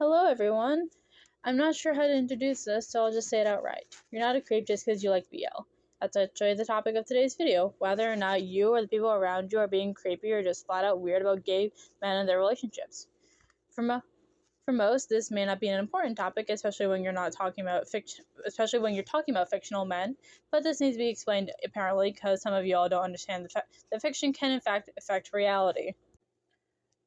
Hello, everyone. I'm not sure how to introduce this, so I'll just say it outright. You're not a creep just because you like BL. That's actually the topic of today's video, whether or not you or the people around you are being creepy or just flat out weird about gay men and their relationships. For most, this may not be an important topic, especially when you're talking about fictional men, but this needs to be explained apparently because some of you all don't understand the fact that fiction can in fact affect reality.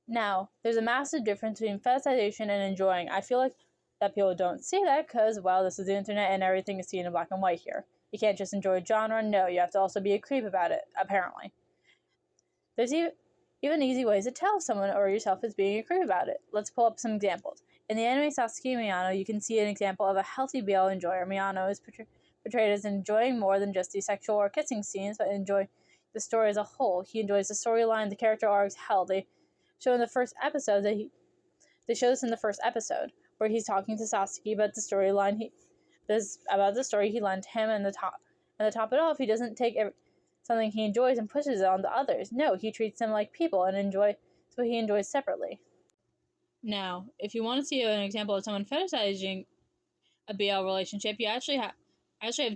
Now, there's a massive difference between fetishization and enjoying. I feel like that people don't see that because, well, this is the internet and everything is seen in black and white here. You can't just enjoy a genre, no, you have to also be a creep about it, apparently. There's even easy ways to tell if someone or yourself is being a creep about it. Let's pull up some examples. In the anime Sasuke Miyano, you can see an example of a healthy BL enjoyer. Miyano is portrayed as enjoying more than just the sexual or kissing scenes, but enjoy the story as a whole. He enjoys the storyline, the character arcs. Hell, they show in the first episode they show this in the first episode where he's talking to Sasuke about the storyline about the story he lent him, and to top it off, he doesn't take something he enjoys and pushes it on to others. No, he treats them like people and enjoys what he enjoys separately. Now, if you want to see an example of someone fetishizing a BL relationship, I actually have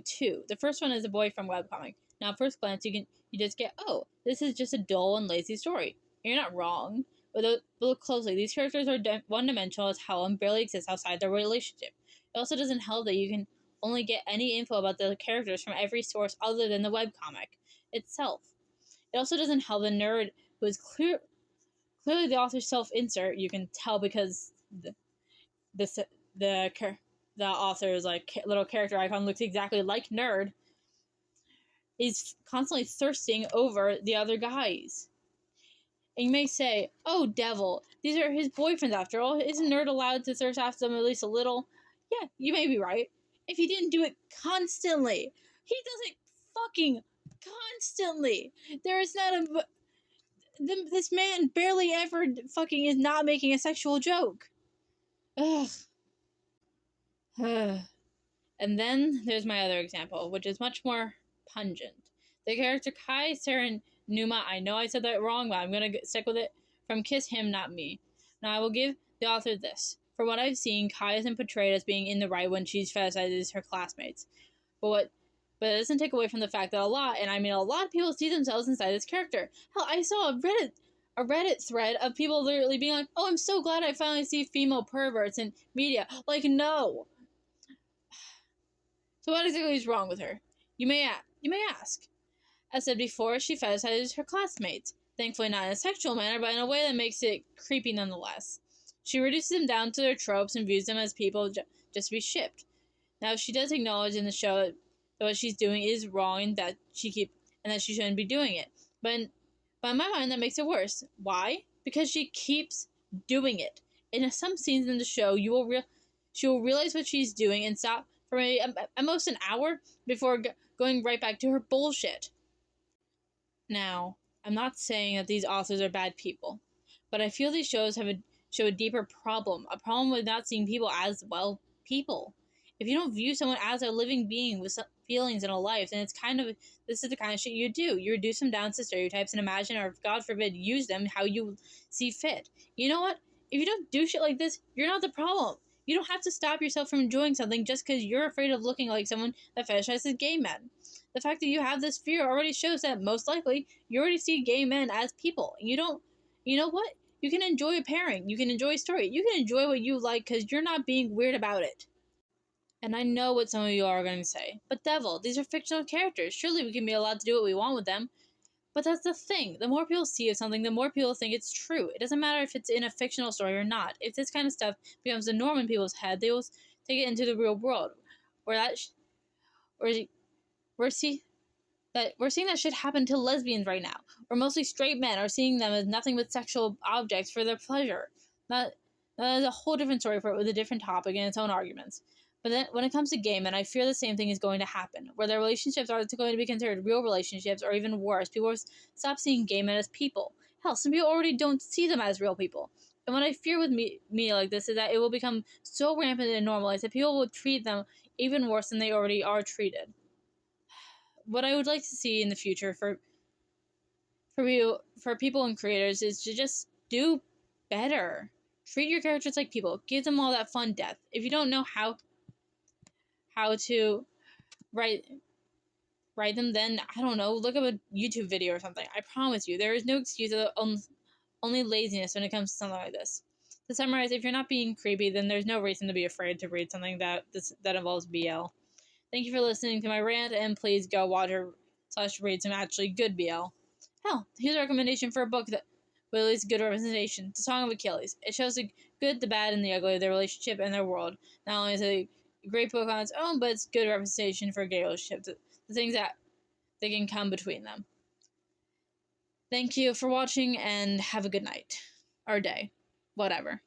two. The first one is a boyfriend webcomic. Now, at first glance, you just get, oh, this is just a dull and lazy story. And you're not wrong. But look closely. These characters are one-dimensional as hell and barely exist outside their relationship. It also doesn't help that you can only get any info about the characters from every source other than the webcomic itself. It also doesn't help the nerd who is clearly the author's self-insert. You can tell because the author's little character icon looks exactly like nerd, is constantly thirsting over the other guys. And you may say, oh, devil, these are his boyfriends after all. Isn't nerd allowed to thirst after them at least a little? Yeah, you may be right. If he didn't do it constantly. He does it fucking constantly. There is not a... This man barely ever fucking is not making a sexual joke. Ugh. And then there's my other example, which is much more pungent. The character Kai Serenuma, I know I said that wrong, but I'm going to stick with it, from Kiss Him, Not Me. Now, I will give the author this. From what I've seen, Kai isn't portrayed as being in the right when she's fetishizes her classmates. But it doesn't take away from the fact that a lot of people see themselves inside this character. Hell, I saw a Reddit thread of people literally being like, oh, I'm so glad I finally see female perverts in media. Like, no. So what exactly is wrong with her? You may ask. As said before, she fetishizes her classmates. Thankfully not in a sexual manner, but in a way that makes it creepy nonetheless. She reduces them down to their tropes and views them as people just to be shipped. Now, she does acknowledge in the show that what she's doing is wrong and that she shouldn't be doing it. But in my mind, that makes it worse. Why? Because she keeps doing it. In some scenes in the show, she will realize what she's doing and stop for at most an hour before going right back to her bullshit. Now, I'm not saying that these authors are bad people, but I feel these shows show a deeper problem, a problem with not seeing people as, well, people. If you don't view someone as a living being with feelings and a life, then this is the kind of shit you do. You reduce them down to stereotypes and imagine, or God forbid, use them how you see fit. You know what? If you don't do shit like this, you're not the problem. You don't have to stop yourself from enjoying something just because you're afraid of looking like someone that fetishizes gay men. The fact that you have this fear already shows that most likely you already see gay men as people. You know what? You can enjoy a pairing. You can enjoy a story. You can enjoy what you like because you're not being weird about it. And I know what some of you are going to say. But devil, these are fictional characters. Surely we can be allowed to do what we want with them. But that's the thing. The more people see of something, the more people think it's true. It doesn't matter if it's in a fictional story or not. If this kind of stuff becomes the norm in people's head, they will take it into the real world. We're seeing that shit happen to lesbians right now. Where mostly straight men are seeing them as nothing but sexual objects for their pleasure. That is a whole different story with a different topic and its own arguments. But then, when it comes to gay men, I fear the same thing is going to happen, where their relationships are going to be considered real relationships, or even worse, people will stop seeing gay men as people. Hell, some people already don't see them as real people. And what I fear with me like this is that it will become so rampant and normalized that people will treat them even worse than they already are treated. What I would like to see in the future for people and creators is to just do better. Treat your characters like people. Give them all that fun depth. If you don't know how to write them, then I don't know, look up a YouTube video or something. I promise you, there is no excuse, only laziness when it comes to something like this. To summarize, if you're not being creepy, then there's no reason to be afraid to read something that involves BL. Thank you for listening to my rant, and please go watch or /read some actually good BL. Hell, here's a recommendation for a book that really is good representation: The Song of Achilles. It shows the good, the bad, and the ugly of their relationship and their world. Not only is it a great book on its own, but it's good representation for gay relationships, the things that they can come between them. Thank you for watching, and have a good night. Or day. Whatever.